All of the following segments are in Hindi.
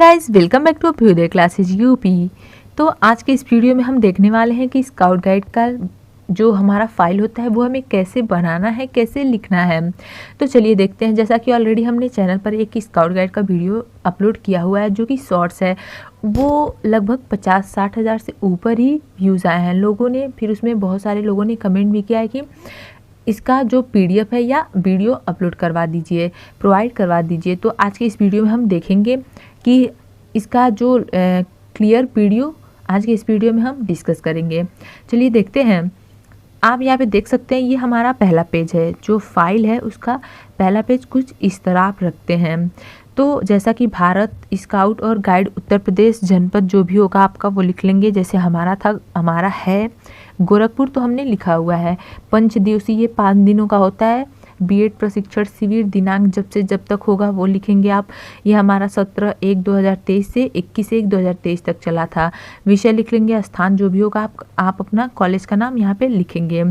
Guys, welcome back to Abhyuday classes UP. तो आज के इस वीडियो में हम देखने वाले हैं कि स्काउट गाइड का जो हमारा फाइल होता है वो हमें कैसे बनाना है, कैसे लिखना है। तो चलिए देखते हैं। जैसा कि ऑलरेडी हमने चैनल पर एक स्काउट गाइड का वीडियो अपलोड किया हुआ है जो कि शॉर्ट्स है, वो लगभग 50-60 हज़ार से ऊपर ही व्यूज़ आए हैं लोगों ने। फिर उसमें बहुत सारे लोगों ने कमेंट भी किया है कि इसका जो पीडीएफ है या वीडियो अपलोड करवा दीजिए, प्रोवाइड करवा दीजिए। तो आज के इस वीडियो में हम देखेंगे कि इसका जो क्लियर वीडियो आज के इस वीडियो में हम डिस्कस करेंगे। चलिए देखते हैं। आप यहाँ पे देख सकते हैं, ये हमारा पहला पेज है। जो फाइल है उसका पहला पेज कुछ इस तरह आप रखते हैं। तो जैसा कि भारत स्काउट और गाइड उत्तर प्रदेश जनपद जो भी होगा आपका वो लिख लेंगे। जैसे हमारा है गोरखपुर, तो हमने लिखा हुआ है। पंचदिवसीय, ये 5 दिनों का होता है। बीएड प्रशिक्षण शिविर दिनांक जब से जब तक होगा वो लिखेंगे आप। ये हमारा 17/1/2023 से 21/1/2023 तक चला था। विषय लिख लेंगे। स्थान जो भी होगा आप अपना कॉलेज का नाम यहाँ पे लिखेंगे।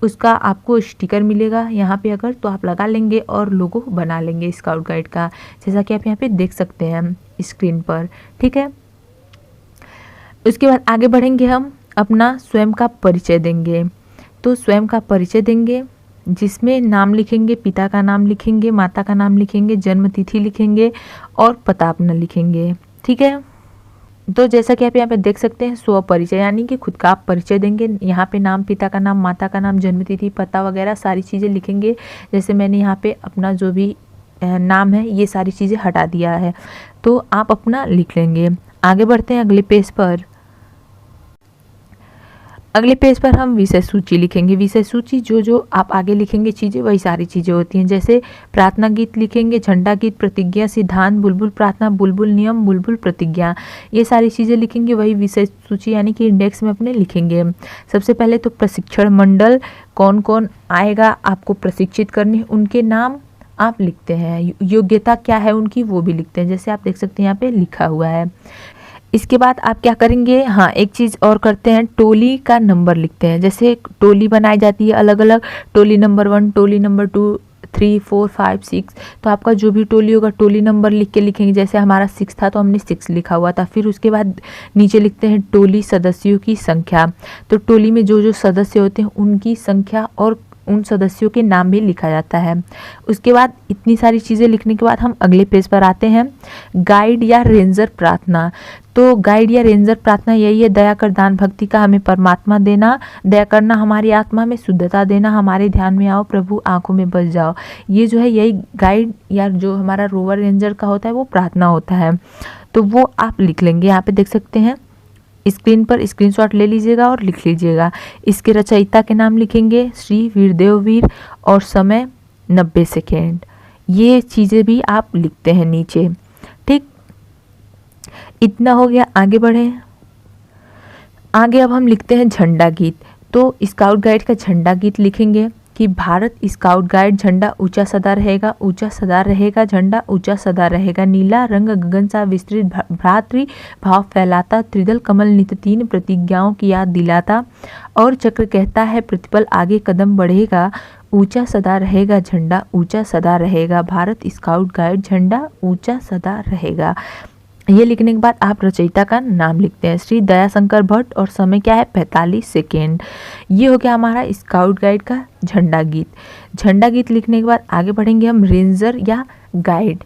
उसका आपको स्टिकर मिलेगा यहाँ पे अगर, तो आप लगा लेंगे और लोगो बना लेंगे स्काउट गाइड का, जैसा कि आप यहाँ पे देख सकते हैं स्क्रीन पर। ठीक है, उसके बाद आगे बढ़ेंगे। हम अपना स्वयं का परिचय देंगे। तो स्वयं का परिचय देंगे जिसमें नाम लिखेंगे, पिता का नाम लिखेंगे, माता का नाम लिखेंगे, जन्म तिथि लिखेंगे और पता अपना लिखेंगे। ठीक है, तो जैसा कि आप यहाँ पे देख सकते हैं स्व परिचय, यानी कि खुद का आप परिचय देंगे। यहाँ पे नाम, पिता का नाम, माता का नाम, जन्म तिथि, पता वगैरह सारी चीज़ें लिखेंगे। जैसे मैंने यहाँ पे अपना जो भी नाम है ये सारी चीज़ें हटा दिया है, तो आप अपना लिख लेंगे। आगे बढ़ते हैं अगले पेज पर। अगले पेज पर हम विषय सूची लिखेंगे। विषय सूची जो आप आगे लिखेंगे चीज़ें वही सारी चीज़ें होती हैं। जैसे प्रार्थना गीत लिखेंगे, झंडा गीत, प्रतिज्ञा, सिद्धांत, बुलबुल प्रार्थना, बुलबुल नियम, बुलबुल प्रतिज्ञा, ये सारी चीज़ें लिखेंगे। वही विषय सूची यानी कि इंडेक्स में अपने लिखेंगे। सबसे पहले तो प्रशिक्षण मंडल, कौन कौन आएगा आपको प्रशिक्षित करने, उनके नाम आप लिखते हैं। योग्यता क्या है उनकी वो भी लिखते हैं, जैसे आप देख सकते हैं यहाँ पे लिखा हुआ है। इसके बाद आप क्या करेंगे, हाँ एक चीज़ और करते हैं, टोली का नंबर लिखते हैं। जैसे टोली बनाई जाती है अलग अलग, टोली नंबर 1, टोली नंबर 2, 3, 4, 5, 6। तो आपका जो भी टोली होगा टोली नंबर लिख के लिखेंगे। जैसे हमारा 6 था तो हमने 6 लिखा हुआ था। फिर उसके बाद नीचे लिखते हैं टोली सदस्यों की संख्या। तो टोली में जो सदस्य होते हैं उनकी संख्या और उन सदस्यों के नाम भी लिखा जाता है। उसके बाद इतनी सारी चीज़ें लिखने के बाद हम अगले पेज पर आते हैं। गाइड या रेंजर प्रार्थना। तो गाइड या रेंजर प्रार्थना यही है, दया कर दान भक्ति का हमें परमात्मा देना, दया करना हमारी आत्मा में शुद्धता देना, हमारे ध्यान में आओ प्रभु आंखों में बस जाओ। ये जो है यही गाइड या जो हमारा रोवर रेंजर का होता है वो प्रार्थना होता है। तो वो आप लिख लेंगे। यहाँ पे देख सकते हैं स्क्रीन पर, स्क्रीनशॉट ले लीजिएगा और लिख लीजिएगा। इसके रचयिता के नाम लिखेंगे श्री वीरदेव वीर और समय 90 सेकेंड। ये चीज़ें भी आप लिखते हैं नीचे। ठीक, इतना हो गया। आगे बढ़े। आगे अब हम लिखते हैं झंडा गीत। तो स्काउट गाइड का झंडा गीत लिखेंगे कि भारत स्काउट गाइड झंडा ऊंचा सदा रहेगा, ऊंचा सदा रहेगा, झंडा ऊंचा सदा रहेगा। नीला रंग गगन सा विस्तृत भ्रातृ भाव फैलाता, त्रिदल कमल नित 3 प्रतिज्ञाओं की याद दिलाता, और चक्र कहता है प्रतिपल आगे कदम बढ़ेगा, ऊंचा सदा रहेगा झंडा, ऊंचा सदा रहेगा। भारत स्काउट गाइड झंडा ऊंचा सदा रहेगा। ये लिखने के बाद आप रचयिता का नाम लिखते हैं श्री दयाशंकर भट्ट और समय क्या है 45 सेकेंड। ये हो गया हमारा स्काउट गाइड का झंडा गीत। झंडा गीत लिखने के बाद आगे बढ़ेंगे हम रेंजर या गाइड।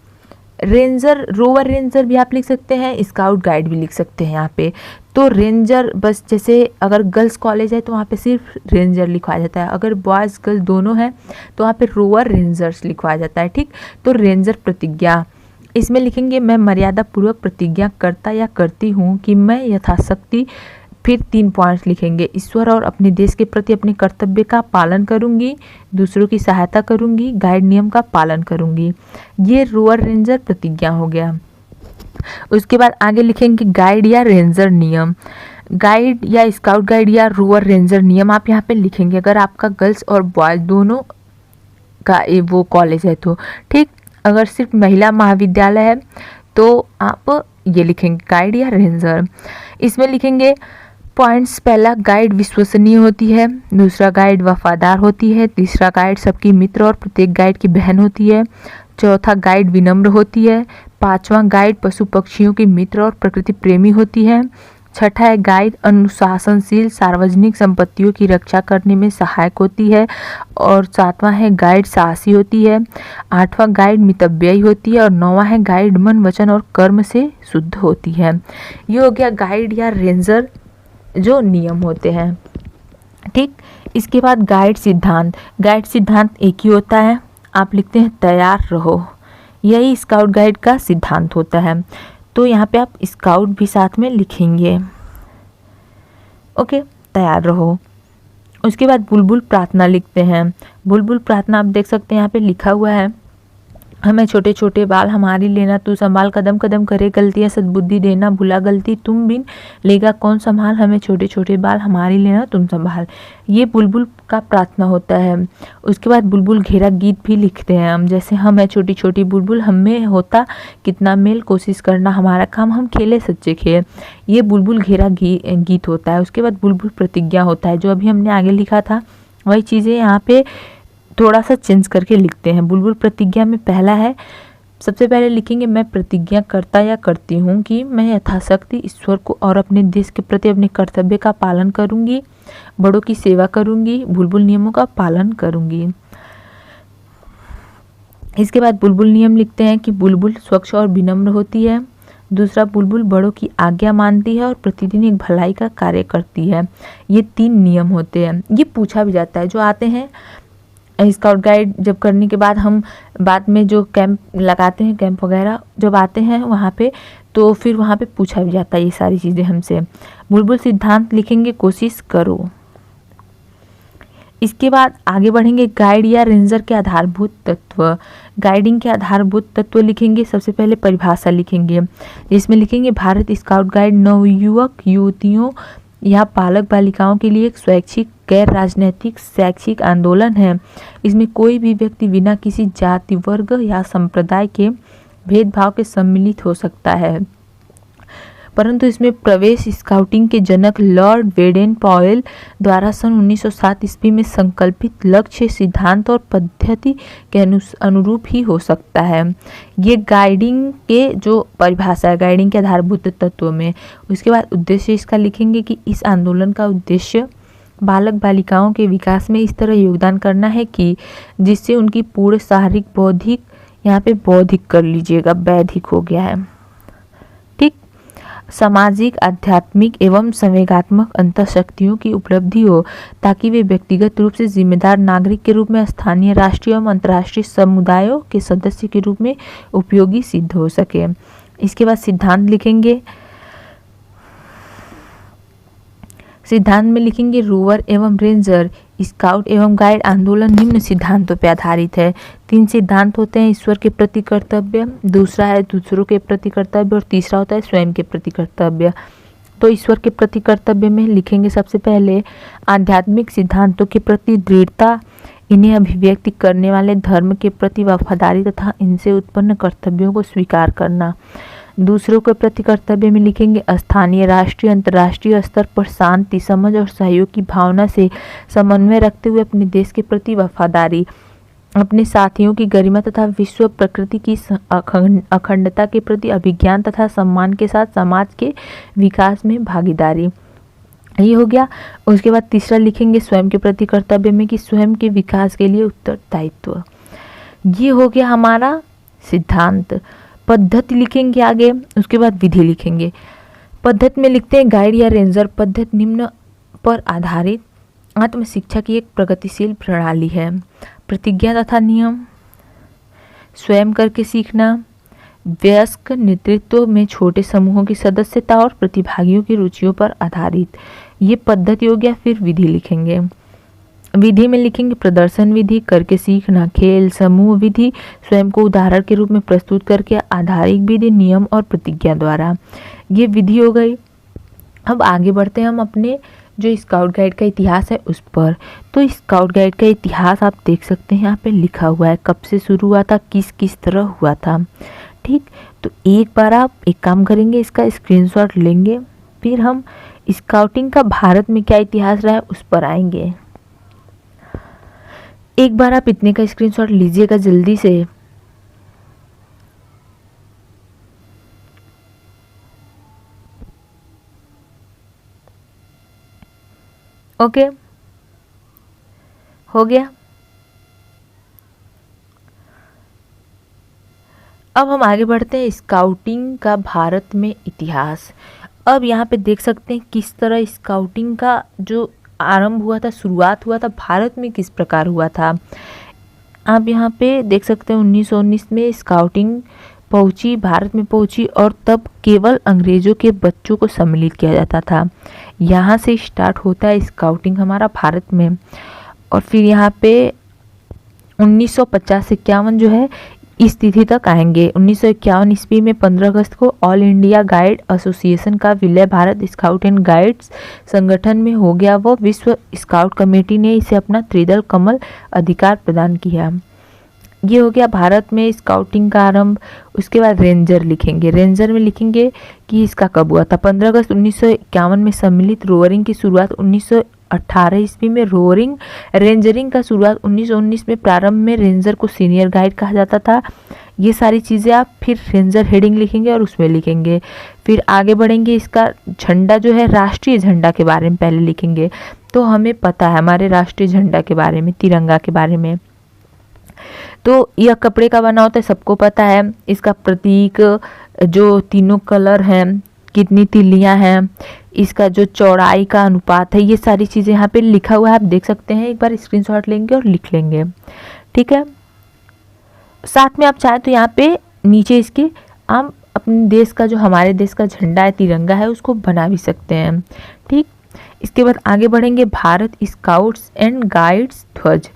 रेंजर, रोवर रेंजर भी आप लिख सकते हैं, स्काउट गाइड भी लिख सकते हैं यहाँ पे। तो रेंजर बस, जैसे अगर गर्ल्स कॉलेज है तो वहाँ पे सिर्फ रेंजर लिखवाया जाता है, अगर बॉयज़ गर्ल्स दोनों हैं तो वहाँ पे रोवर रेंजर्स लिखवाया जाता है। ठीक, तो रेंजर प्रतिज्ञा, इसमें लिखेंगे मैं मर्यादा पूर्वक प्रतिज्ञा करता या करती हूँ कि मैं यथाशक्ति, फिर 3 पॉइंट्स लिखेंगे, ईश्वर और अपने देश के प्रति अपने कर्तव्य का पालन करूँगी, दूसरों की सहायता करूँगी, गाइड नियम का पालन करूँगी। ये रोवर रेंजर प्रतिज्ञा हो गया। उसके बाद आगे लिखेंगे गाइड या रेंजर नियम। गाइड या स्काउट गाइड या रोवर रेंजर नियम आप यहाँ पे लिखेंगे अगर आपका गर्ल्स और बॉयज़ दोनों का वो कॉलेज है तो। ठीक, अगर सिर्फ महिला महाविद्यालय है तो आप ये लिखेंगे गाइड या रेंजर। इसमें लिखेंगे पॉइंट्स, पहला गाइड विश्वसनीय होती है, दूसरा गाइड वफादार होती है, तीसरा गाइड सबकी मित्र और प्रत्येक गाइड की बहन होती है, चौथा गाइड विनम्र होती है, 5वां गाइड पशु पक्षियों की मित्र और प्रकृति प्रेमी होती है। 6ठा है गाइड अनुशासनशील सार्वजनिक संपत्तियों की रक्षा करने में सहायक होती है। और 7वां है गाइड साहसी होती है। 8वां गाइड मितव्ययी होती है। और 9वां है गाइड मन वचन और कर्म से शुद्ध होती है। ये हो गया गाइड या रेंजर जो नियम होते हैं। ठीक, इसके बाद गाइड सिद्धांत। गाइड सिद्धांत एक ही होता है, आप लिखते हैं तैयार रहो, यही स्काउट गाइड का सिद्धांत होता है। तो यहाँ पे आप स्काउट भी साथ में लिखेंगे। ओके, तैयार रहो। उसके बाद बुलबुल प्रार्थना लिखते हैं। बुलबुल प्रार्थना आप देख सकते हैं यहाँ पे लिखा हुआ है, हमें छोटे छोटे बाल हमारी लेना तू संभाल, कदम कदम करे गलतियाँ सद्बुद्धि देना, भुला गलती तुम बिन लेगा कौन संभाल, हमें छोटे छोटे बाल हमारी लेना तुम संभाल। ये बुलबुल का प्रार्थना होता है। उसके बाद बुलबुल घेरा गीत भी लिखते हैं हम, जैसे हम है छोटी छोटी बुलबुल, हम में होता कितना मेल, कोशिश करना हमारा काम, हम खेले सच्चे खेल। ये बुलबुल घेरा गीत होता है। उसके बाद बुलबुल प्रतिज्ञा होता है, जो अभी हमने आगे लिखा था वही चीज़ें यहाँ पे थोड़ा सा चेंज करके लिखते हैं। बुलबुल प्रतिज्ञा में पहला है, सबसे पहले लिखेंगे मैं प्रतिज्ञा करता या करती हूँ कि मैं यथाशक्ति ईश्वर को और अपने देश के प्रति अपने कर्तव्य का पालन करूँगी, बड़ों की सेवा करूँगी, बुलबुल नियमों का पालन करूँगी। इसके बाद बुलबुल नियम लिखते हैं कि बुलबुल स्वच्छ और विनम्र होती है। दूसरा, बुलबुल बड़ों की आज्ञा मानती है और प्रतिदिन एक भलाई का कार्य करती है। ये 3 नियम होते हैं। ये पूछा भी जाता है, जो आते हैं स्काउट गाइड जब करने के बाद हम बाद में जो कैंप लगाते हैं, कैंप वगैरह जब आते हैं वहाँ पे, तो फिर वहाँ पे पूछा भी जाता है ये सारी चीज़ें हमसे। बुलबुल सिद्धांत लिखेंगे कोशिश करो। इसके बाद आगे बढ़ेंगे गाइड या रेंजर के आधारभूत तत्व। गाइडिंग के आधारभूत तत्व लिखेंगे, सबसे पहले परिभाषा लिखेंगे, जिसमें लिखेंगे भारत स्काउट गाइड नवयुवक युवतियों या बालक बालिकाओं के लिए एक स्वैच्छिक गैर राजनीतिक शैक्षिक आंदोलन है। इसमें कोई भी व्यक्ति बिना किसी जाति वर्ग या संप्रदाय के भेदभाव के सम्मिलित हो सकता है, परंतु इसमें प्रवेश स्काउटिंग के जनक लॉर्ड बेडेन पॉवेल द्वारा सन 1907 ईस्वी में संकल्पित लक्ष्य, सिद्धांत और पद्धति के अनुरूप ही हो सकता है। ये गाइडिंग के जो परिभाषा है, गाइडिंग के आधारभूत तत्वों में। उसके बाद उद्देश्य इसका लिखेंगे कि इस आंदोलन का उद्देश्य बालक बालिकाओं के विकास में इस तरह योगदान करना है कि जिससे उनकी पूर्ण शारीरिक बौद्धिक, यहाँ पे बौद्धिक कर लीजिएगा, बौद्धिक हो गया है, ठीक, सामाजिक आध्यात्मिक एवं संवेगात्मक अंतःशक्तियों की उपलब्धि हो, ताकि वे व्यक्तिगत रूप से जिम्मेदार नागरिक के रूप में स्थानीय, राष्ट्रीय एवं अंतर्राष्ट्रीय समुदायों के सदस्य के रूप में उपयोगी सिद्ध हो सके। इसके बाद सिद्धांत लिखेंगे। सिद्धांत में लिखेंगे रोवर एवं रेंजर स्काउट एवं गाइड आंदोलन निम्न सिद्धांतों पर आधारित है। 3 सिद्धांत होते हैं, ईश्वर के प्रति कर्तव्य, दूसरा है दूसरों के प्रति कर्तव्य और तीसरा होता है स्वयं के प्रति कर्तव्य। तो ईश्वर के प्रति कर्तव्य में लिखेंगे सबसे पहले आध्यात्मिक सिद्धांतों के प्रति दृढ़ता, इन्हें अभिव्यक्ति करने वाले धर्म के प्रति वफादारी तथा इनसे उत्पन्न कर्तव्यों को स्वीकार करना। दूसरों के प्रति कर्तव्य में लिखेंगे स्थानीय, राष्ट्रीय, अंतर्राष्ट्रीय स्तर पर शांति, समझ और सहयोग की भावना से समन्वय रखते हुए अपने देश के प्रति वफादारी, अपने साथियों की गरिमा तथा विश्व प्रकृति की अखंडता के प्रति अभिज्ञान तथा सम्मान के साथ समाज के विकास में भागीदारी। ये हो गया। उसके बाद तीसरा लिखेंगे स्वयं के प्रति कर्तव्य में कि स्वयं के विकास के लिए उत्तरदायित्व। ये हो गया हमारा सिद्धांत। पद्धति लिखेंगे आगे, उसके बाद विधि लिखेंगे। पद्धति में लिखते हैं गाइड या रेंजर पद्धति निम्न पर आधारित आत्म शिक्षा की एक प्रगतिशील प्रणाली है। प्रतिज्ञा तथा नियम, स्वयं करके सीखना, वयस्क नेतृत्व में छोटे समूहों की सदस्यता और प्रतिभागियों की रुचियों पर आधारित। ये पद्धति हो गया। फिर विधि लिखेंगे। विधि में लिखेंगे प्रदर्शन विधि, करके सीखना, खेल, समूह विधि, स्वयं को उदाहरण के रूप में प्रस्तुत करके, आधारिक विधि, नियम और प्रतिज्ञा द्वारा। ये विधि हो गई। अब आगे बढ़ते हैं हम अपने जो स्काउट गाइड का इतिहास है उस पर। तो स्काउट गाइड का इतिहास आप देख सकते हैं यहाँ पे लिखा हुआ है, कब से शुरू हुआ था, किस किस तरह हुआ था। ठीक, तो एक बार आप एक काम करेंगे, इसका स्क्रीनशॉट लेंगे, फिर हम स्काउटिंग का भारत में क्या इतिहास रहा है उस पर आएंगे। एक बार आप इतने का स्क्रीनशॉट लीजिएगा जल्दी से। ओके, हो गया। अब हम आगे बढ़ते हैं स्काउटिंग का भारत में इतिहास। अब यहाँ पे देख सकते हैं किस तरह स्काउटिंग का जो आरंभ हुआ था, शुरुआत हुआ था, भारत में किस प्रकार हुआ था। आप यहाँ पे देख सकते हैं 1919 में स्काउटिंग पहुँची, भारत में पहुँची, और तब केवल अंग्रेज़ों के बच्चों को सम्मिलित किया जाता था। यहाँ से स्टार्ट होता है स्काउटिंग हमारा भारत में। और फिर यहाँ पे 1950 से 51 जो है इस तिथि तक आएंगे। 1951 ईस्वी में 15 अगस्त को ऑल इंडिया गाइड एसोसिएशन का विलय भारत स्काउट एंड गाइड्स संगठन में हो गया। वो विश्व स्काउट कमेटी ने इसे अपना त्रिदल कमल अधिकार प्रदान किया। ये हो गया भारत में स्काउटिंग का आरंभ। उसके बाद रेंजर लिखेंगे। रेंजर में लिखेंगे कि इसका कब हुआ था। 15 अगस्त 1951 में सम्मिलित रोअरिंग की शुरुआत 1918 ईस्वी में। रोअरिंग रेंजरिंग का शुरुआत 1919 में। प्रारंभ में रेंजर को सीनियर गाइड कहा जाता था। ये सारी चीज़ें आप फिर रेंजर हेडिंग लिखेंगे और उसमें लिखेंगे। फिर आगे बढ़ेंगे। इसका झंडा जो है, राष्ट्रीय झंडा के बारे में पहले लिखेंगे। तो हमें पता है हमारे राष्ट्रीय झंडा के बारे में, तिरंगा के बारे में। तो यह कपड़े का बना होता है, सबको पता है। इसका प्रतीक जो तीनों कलर हैं, कितनी तिल्लियां हैं, इसका जो चौड़ाई का अनुपात है, ये सारी चीज़ें यहाँ पे लिखा हुआ है, आप देख सकते हैं। एक बार स्क्रीनशॉट लेंगे और लिख लेंगे, ठीक है। साथ में आप चाहे तो यहाँ पे नीचे इसके आप अपने देश का, जो हमारे देश का झंडा है, तिरंगा है, उसको बना भी सकते हैं, ठीक। इसके बाद आगे बढ़ेंगे। भारत स्काउट्स एंड गाइड्स ध्वज,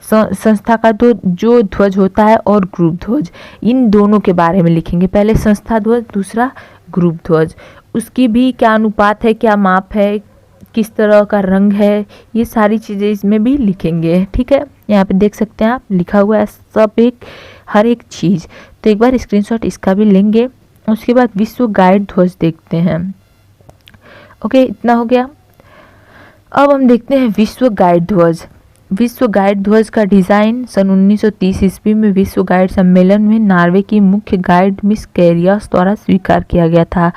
संस्था का जो ध्वज होता है, और ग्रुप ध्वज, इन दोनों के बारे में लिखेंगे। पहले संस्था ध्वज, दूसरा ग्रुप ध्वज। उसकी भी क्या अनुपात है, क्या माप है, किस तरह का रंग है, ये सारी चीज़ें इसमें भी लिखेंगे, ठीक है। यहाँ पे देख सकते हैं आप, लिखा हुआ है सब, एक हर एक चीज़। तो एक बार स्क्रीनशॉट इसका भी लेंगे। उसके बाद विश्व गाइड ध्वज देखते हैं। ओके, इतना हो गया। अब हम देखते हैं विश्व गाइड ध्वज। विश्व गाइड ध्वज का डिज़ाइन सन 1930 ईस्वी में विश्व गाइड सम्मेलन में नॉर्वे की मुख्य गाइड मिस कैरियस द्वारा स्वीकार किया गया था।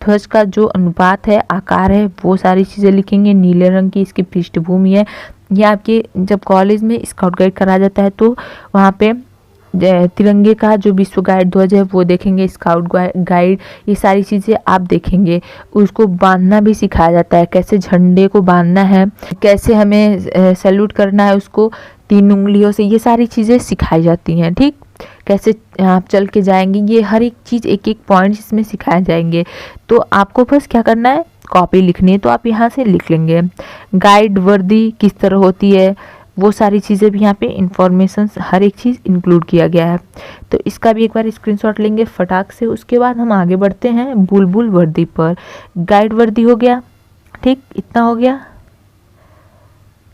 ध्वज का जो अनुपात है, आकार है, वो सारी चीज़ें लिखेंगे। नीले रंग की इसकी पृष्ठभूमि है। ये आपके जब कॉलेज में स्काउट गाइड कराया जाता है तो वहाँ पे तिरंगे का जो विश्व गाइड ध्वज है वो देखेंगे, स्काउट गाइड, ये सारी चीज़ें आप देखेंगे। उसको बांधना भी सिखाया जाता है, कैसे झंडे को बांधना है, कैसे हमें सैल्यूट करना है उसको 3 उंगलियों से, ये सारी चीज़ें सिखाई जाती हैं, ठीक। कैसे आप चल के जाएंगे, ये हर एक चीज़, एक एक पॉइंट इसमें सिखाए जाएंगे। तो आपको बस क्या करना है, कॉपी लिखनी है, तो आप यहाँ से लिख लेंगे। गाइड वर्दी किस तरह होती है, वो सारी चीज़ें भी यहाँ पे इंफॉर्मेशन, हर एक चीज़ इंक्लूड किया गया है। तो इसका भी एक बार स्क्रीनशॉट लेंगे फटाक से। उसके बाद हम आगे बढ़ते हैं बुलबुल वर्दी पर। गाइड वर्दी हो गया, ठीक, इतना हो गया।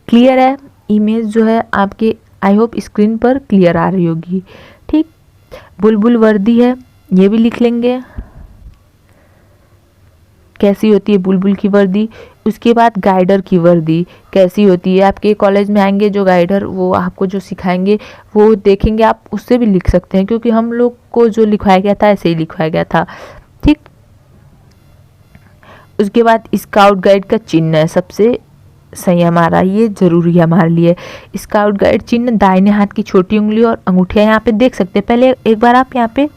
क्लियर है, इमेज जो है आपके आई होप स्क्रीन पर क्लियर आ रही होगी, ठीक। बुलबुल वर्दी है, ये भी लिख लेंगे कैसी होती है बुलबुल की वर्दी। उसके बाद गाइडर की वर्दी कैसी होती है, आपके कॉलेज में आएंगे जो गाइडर, वो आपको जो सिखाएंगे वो देखेंगे, आप उससे भी लिख सकते हैं, क्योंकि हम लोग को जो लिखवाया गया था ऐसे ही लिखवाया गया था, ठीक। उसके बाद स्काउट गाइड का चिन्ह है, सबसे सही हमारा, ये जरूरी है हमारे लिए। स्काउट गाइड चिन्ह दाहिने हाथ की छोटी उंगली और अंगूठियाँ यहाँ पे देख सकते हैं। पहले एक बार आप यहाँ पे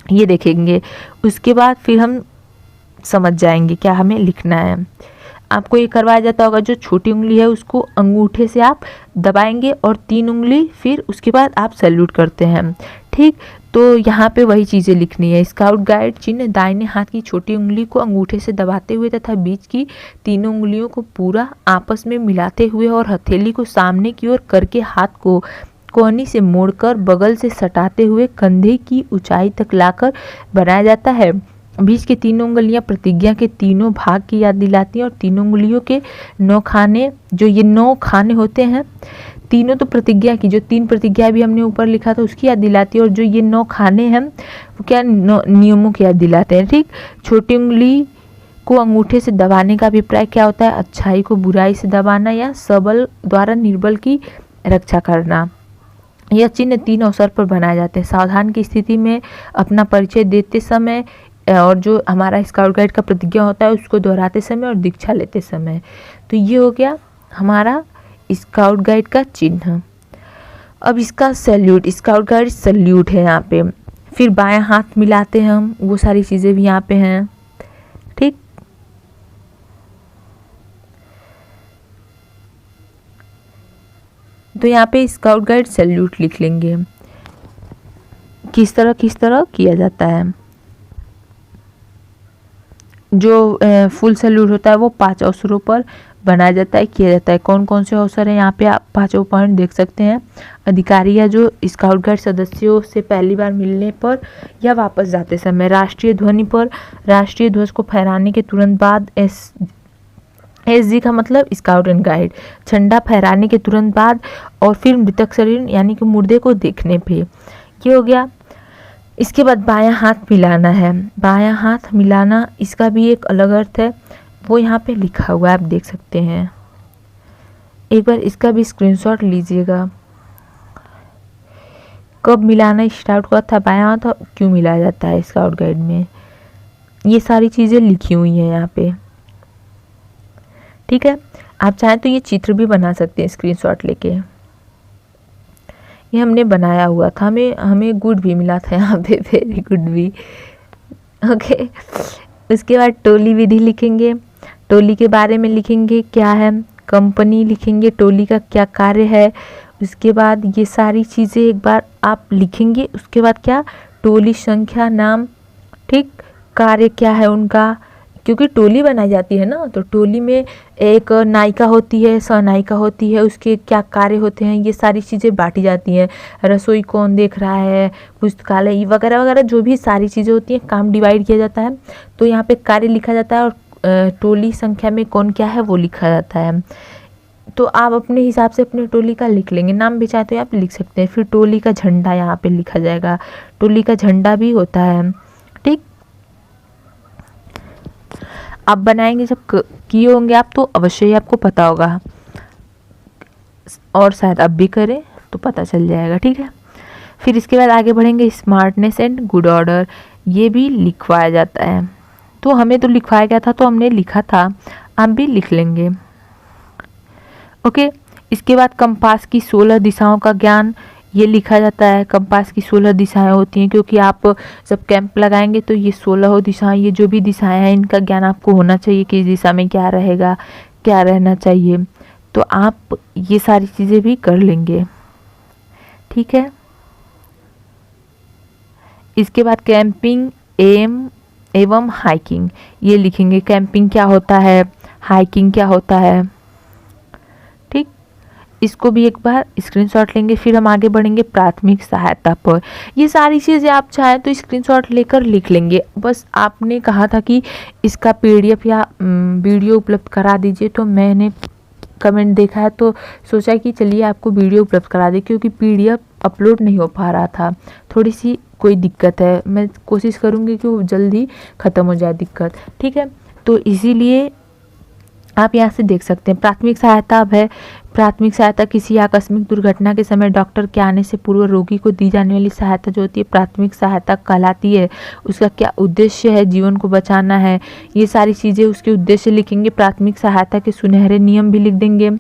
ये देखेंगे, उसके बाद फिर हम समझ जाएंगे क्या हमें लिखना है। आपको ये करवाया जाता होगा, जो छोटी उंगली है उसको अंगूठे से आप दबाएंगे और 3 उंगली, फिर उसके बाद आप सैल्यूट करते हैं, ठीक। तो यहाँ पे वही चीज़ें लिखनी है। स्काउट गाइड चिन्ह दाहिने हाथ की छोटी उंगली को अंगूठे से दबाते हुए तथा बीच की तीनों उंगलियों को पूरा आपस में मिलाते हुए और हथेली को सामने की ओर करके हाथ को कोहनी से मोड़कर बगल से सटाते हुए कंधे की ऊंचाई तक लाकर बनाया जाता है। बीच के तीनों उंगलियां प्रतिज्ञा के तीनों भाग की याद दिलाती हैं और तीनों उंगलियों के 9 खाने, जो ये 9 खाने होते हैं, तीनों तो प्रतिज्ञा की, जो 3 प्रतिज्ञा भी हमने ऊपर लिखा था उसकी याद दिलाती है, और जो ये 9 खाने हैं वो क्या नियमों की याद दिलाते हैं, ठीक। छोटी उंगली को अंगूठे से दबाने का अभिप्राय क्या होता है, अच्छाई को बुराई से दबाना या सबल द्वारा निर्बल की रक्षा करना। यह चिन्ह 3 अवसर पर बनाए जाते हैं, सावधान की स्थिति में, अपना परिचय देते समय, और जो हमारा स्काउट गाइड का प्रतिज्ञा होता है उसको दोहराते समय, और दीक्षा लेते समय। तो ये हो गया हमारा स्काउट गाइड का चिन्ह। अब इसका सैल्यूट, स्काउट गाइड सैल्यूट है यहाँ पे। फिर बायां हाथ मिलाते हैं हम, वो सारी चीज़ें भी यहाँ पे हैं। ठीक, तो यहाँ पे स्काउट गाइड सैल्यूट लिख लेंगे। किस तरह किया जाता है। जो फुल सैल्यूट होता है वो 5 अवसरों पर बनाया जाता है, किया जाता है। कौन कौन से अवसर हैं यहाँ पे आप 5 पॉइंट देख सकते हैं। अधिकारी या जो स्काउट गाइड सदस्यों से पहली बार मिलने पर या वापस जाते समय, राष्ट्रीय ध्वनि पर, राष्ट्रीय ध्वज को फहराने के तुरंत बाद, SG का मतलब स्काउट एंड गाइड, झंडा फहराने के तुरंत बाद, और फिर मृतक शरीर यानी कि मुर्दे को देखने पे, ये हो गया। इसके बाद बायां हाथ मिलाना है। बायां हाथ मिलाना, इसका भी एक अलग अर्थ है, वो यहाँ पे लिखा हुआ है, आप देख सकते हैं। एक बार इसका भी स्क्रीनशॉट लीजिएगा। कब मिलाना स्टार्ट हुआ था बायां हाथ, क्यों मिलाया जाता है स्काउट गाइड में, ये सारी चीज़ें लिखी हुई हैं यहाँ पे। ठीक है, आप चाहें तो ये चित्र भी बना सकते हैं स्क्रीनशॉट लेके। ये हमने बनाया हुआ था, हमें गुड भी मिला था यहाँ पे, वेरी गुड भी। ओके, उसके बाद टोली विधि लिखेंगे। टोली के बारे में लिखेंगे, क्या है कंपनी, लिखेंगे टोली का क्या कार्य है। उसके बाद ये सारी चीज़ें एक बार आप लिखेंगे। उसके बाद क्या, टोली संख्या, नाम, ठीक, कार्य क्या है उनका, क्योंकि टोली बनाई जाती है ना, तो टोली में एक नायिका होती है, सहनायिका होती है, उसके क्या कार्य होते हैं, ये सारी चीज़ें बांटी जाती हैं। रसोई कौन देख रहा है, पुस्तकालय वगैरह वगैरह, जो भी सारी चीज़ें होती हैं, काम डिवाइड किया जाता है। तो यहाँ पे कार्य लिखा जाता है, और टोली संख्या में कौन क्या है वो लिखा जाता है। तो आप अपने हिसाब से अपने टोली का लिख लेंगे, नाम भी चाहते हो आप लिख सकते हैं। फिर टोली का झंडा यहाँ पे लिखा जाएगा, टोली का झंडा भी होता है। ठीक, आप बनाएंगे जब किए होंगे आप, तो अवश्य ही आपको पता होगा, और शायद अब भी करें तो पता चल जाएगा। ठीक है, फिर इसके बाद आगे बढ़ेंगे। स्मार्टनेस एंड गुड ऑर्डर, ये भी लिखवाया जाता है। तो हमें तो लिखवाया गया था, तो हमने लिखा था, आप भी लिख लेंगे। ओके, इसके बाद कंपास की 16 दिशाओं का ज्ञान, ये लिखा जाता है। कंपास की 16 दिशाएं होती हैं, क्योंकि आप जब कैंप लगाएंगे तो ये 16 दिशाएं, ये जो भी दिशाएं हैं, इनका ज्ञान आपको होना चाहिए कि इस दिशा में क्या रहेगा, क्या रहना चाहिए। तो आप ये सारी चीज़ें भी कर लेंगे। ठीक है, इसके बाद कैंपिंग एवं हाइकिंग, ये लिखेंगे। कैंपिंग क्या होता है, हाइकिंग क्या होता है। ठीक, इसको भी एक बार स्क्रीनशॉट लेंगे। फिर हम आगे बढ़ेंगे प्राथमिक सहायता पर। ये सारी चीज़ें आप चाहें तो स्क्रीनशॉट लेकर लिख लेंगे। बस आपने कहा था कि इसका PDF या वीडियो उपलब्ध करा दीजिए, तो मैंने कमेंट देखा है तो सोचा कि चलिए आपको वीडियो उपलब्ध करा दें, क्योंकि PDF अपलोड नहीं हो पा रहा था, थोड़ी सी कोई दिक्कत है। मैं कोशिश करूँगी कि वो जल्दी ख़त्म हो जाए दिक्कत। ठीक है, तो इसीलिए आप यहाँ से देख सकते हैं। प्राथमिक सहायता अब है। प्राथमिक सहायता किसी आकस्मिक दुर्घटना के समय डॉक्टर के आने से पूर्व रोगी को दी जाने वाली सहायता जो होती है, प्राथमिक सहायता कहलाती है। उसका क्या उद्देश्य है, जीवन को बचाना है, ये सारी चीज़ें उसके उद्देश्य लिखेंगे। प्राथमिक सहायता के सुनहरे नियम भी लिख देंगे।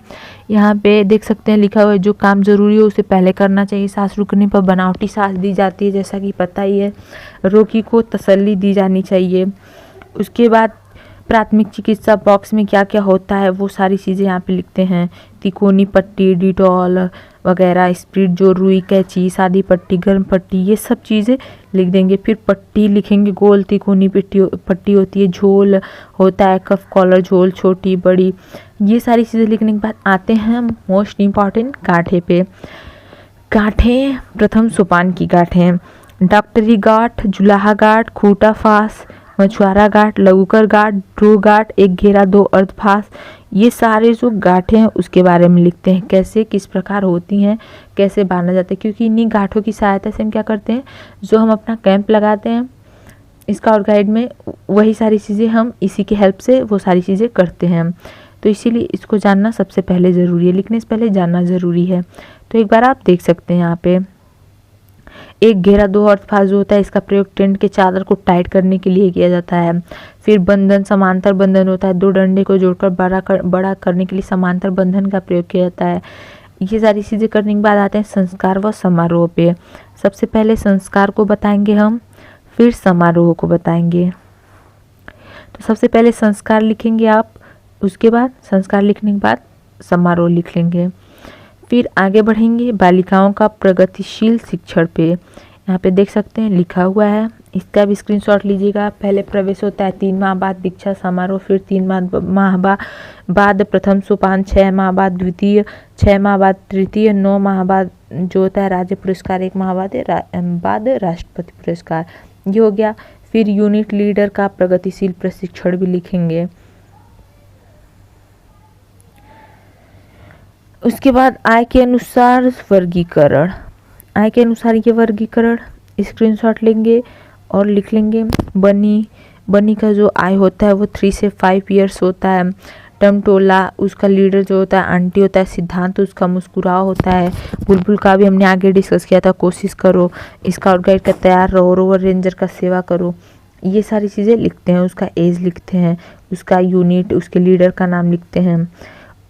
यहाँ पे देख सकते हैं लिखा हुआ है, जो काम जरूरी हो उसे पहले करना चाहिए। सांस रुकने पर बनावटी सांस दी जाती है, जैसा कि पता ही है। रोगी को तसल्ली दी जानी चाहिए। उसके बाद प्राथमिक चिकित्सा बॉक्स में क्या क्या होता है वो सारी चीज़ें यहाँ पे लिखते हैं। तिकोनी पट्टी, डिटॉल वगैरह, स्प्रिट, जो रुई, कैंची, सादी पट्टी, गर्म पट्टी, ये सब चीज़ें लिख देंगे। फिर पट्टी लिखेंगे, गोल तिकोनी पट्टी होती है। झोल होता है, कफ कॉलर झोल, छोटी बड़ी, ये सारी चीज़ें लिखने के बाद आते हैं मोस्ट इम्पॉर्टेंट गांठे पे। गांठें, प्रथम सोपान की गांठें, डॉक्टरी गांठ, जुलाहा गांठ, खूटा फास, मछुआरा गांठ, लघुकर गांठ, ड्रो गांठ, एक घेरा, 2 अर्धफास, ये सारे जो गांठें हैं उसके बारे में लिखते हैं। कैसे, किस प्रकार होती हैं, कैसे बांधा जाता है, क्योंकि इन्हीं गांठों की सहायता से हम क्या करते हैं, जो हम अपना कैंप लगाते हैं स्काउट गाइड में, वही सारी चीज़ें हम इसी की हेल्प से वो सारी चीज़ें करते हैं। तो इसीलिए इसको जानना सबसे पहले ज़रूरी है, लिखने से पहले जानना ज़रूरी है। तो एक बार आप देख सकते हैं यहाँ पे एक घेरा 2 अर्थ फाज जो होता है, इसका प्रयोग टेंट के चादर को टाइट करने के लिए किया जाता है। फिर बंधन, समांतर बंधन होता है, 2 डंडे को जोड़कर बड़ा करने के लिए समांतर बंधन का प्रयोग किया जाता है। ये सारी चीज़ें करने के बाद आते हैं संस्कार व समारोह पे। सबसे पहले संस्कार को बताएंगे हम, फिर समारोह को बताएंगे। तो सबसे पहले संस्कार लिखेंगे आप, उसके बाद संस्कार लिखने के बाद समारोह लिख लेंगे। फिर आगे बढ़ेंगे बालिकाओं का प्रगतिशील शिक्षण पे। यहाँ पे देख सकते हैं लिखा हुआ है, इसका भी स्क्रीनशॉट लीजिएगा। पहले प्रवेश होता है, 3 माह बाद दीक्षा समारोह, फिर 3 माह बाद प्रथम सोपान, 6 माह बाद द्वितीय, 6 माह बाद तृतीय, 9 माह बाद जो होता है राज्य पुरस्कार, 1 माह बाद राष्ट्रपति पुरस्कार। ये हो गया। फिर यूनिट लीडर का प्रगतिशील प्रशिक्षण भी लिखेंगे। उसके बाद आय के अनुसार वर्गीकरण, आय के अनुसार ये वर्गीकरण स्क्रीनशॉट लेंगे और लिख लेंगे। बनी का जो आय होता है वो 3 से 5 ईयर्स होता है। टमटोला, उसका लीडर जो होता है आंटी होता है। सिद्धांत उसका मुस्कुराओ होता है। बुलबुल का भी हमने आगे डिस्कस किया था, कोशिश करो। स्काउट गाइड का तैयार रहो, रोवर रेंजर का सेवा करो। ये सारी चीज़ें लिखते हैं। उसका एज लिखते हैं, उसका यूनिट, उसके लीडर का नाम लिखते हैं।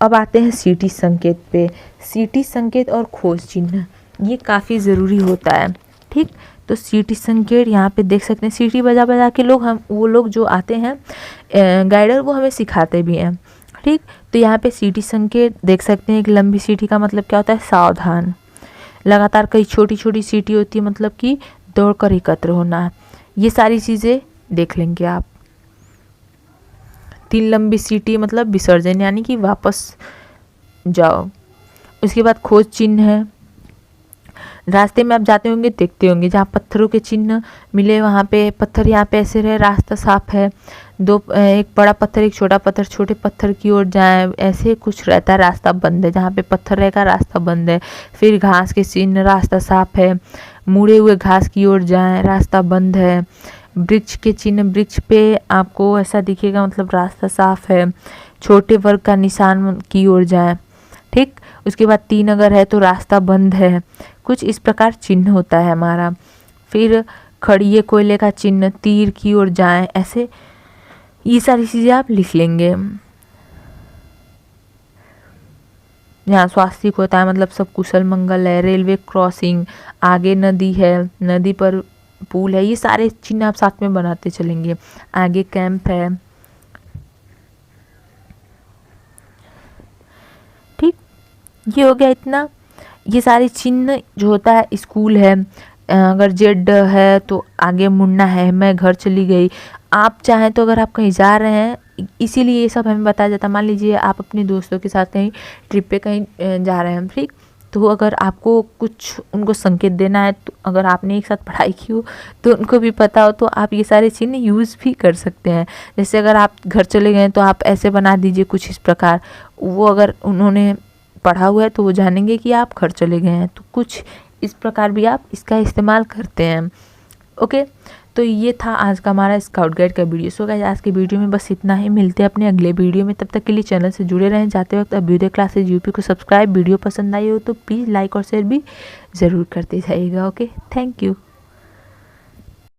अब आते हैं सीटी संकेत पे। सीटी संकेत और खोज चिन्ह ये काफ़ी ज़रूरी होता है, ठीक। तो सीटी संकेत यहाँ पे देख सकते हैं, सीटी बजा बजा के वो लोग जो आते हैं गाइडर, वो हमें सिखाते भी हैं, ठीक। तो यहाँ पे सीटी संकेत देख सकते हैं। एक लंबी सीटी का मतलब क्या होता है, सावधान। लगातार कई छोटी छोटी सीटी होती है, मतलब कि दौड़कर एकत्र होना। ये सारी चीज़ें देख लेंगे आप। 3 लंबी सीटी मतलब विसर्जन, यानी कि वापस जाओ। उसके बाद खोज चिन्ह है। रास्ते में आप जाते होंगे, देखते होंगे, जहाँ पत्थरों के चिन्ह मिले वहाँ पे पत्थर यहाँ पे ऐसे रहे, रास्ता साफ है। एक बड़ा पत्थर, एक छोटा पत्थर, छोटे पत्थर की ओर जाएं, ऐसे कुछ रहता है, रास्ता बंद है। जहाँ पे पत्थर रहेगा रास्ता बंद है। फिर घास के चिन्ह, रास्ता साफ है। मुड़े हुए घास की ओर जाएं, रास्ता बंद है। वृक्ष के चिन्ह, वृक्ष पे आपको ऐसा दिखेगा, मतलब रास्ता साफ है। छोटे वर्ग का निशान की ओर जाएं, ठीक। उसके बाद 3 अगर है तो रास्ता बंद है। कुछ इस प्रकार चिन्ह होता है हमारा। फिर खड़िए कोयले का चिन्ह, तीर की ओर जाएं, ऐसे ये सारी चीज़ें आप लिख लेंगे। यहाँ स्वास्तिक होता है, मतलब सब कुशल मंगल है। रेलवे क्रॉसिंग, आगे नदी है, नदी पर पुल है। ये सारे चिन्ह आप साथ में बनाते चलेंगे। आगे कैंप है, ठीक। ये हो गया इतना। ये सारे चिन्ह जो होता है, स्कूल है, अगर जेड है तो आगे मुड़ना है। मैं घर चली गई। आप चाहें तो अगर आप कहीं जा रहे हैं, इसीलिए ये सब हमें बताया जाता है। मान लीजिए आप अपने दोस्तों के साथ कहीं ट्रिप पे कहीं जा रहे हैं, ठीक। तो अगर आपको कुछ उनको संकेत देना है, तो अगर आपने एक साथ पढ़ाई की हो तो उनको भी पता हो, तो आप ये सारे चिन्ह यूज़ भी कर सकते हैं। जैसे अगर आप घर चले गए तो आप ऐसे बना दीजिए कुछ इस प्रकार। वो अगर उन्होंने पढ़ा हुआ है तो वो जानेंगे कि आप घर चले गए हैं। तो कुछ इस प्रकार भी आप इसका इस्तेमाल करते हैं। ओके, तो ये था आज का हमारा स्काउट गाइड का वीडियो। सो गाइस, आज के वीडियो में बस इतना ही। मिलते हैं अपने अगले वीडियो में। तब तक के लिए चैनल से जुड़े रहें। जाते वक्त अभ्युदय क्लासेज यूपी को सब्सक्राइब। वीडियो पसंद आई हो तो प्लीज़ लाइक और शेयर भी ज़रूर करते जाइएगा। Okay, thank you.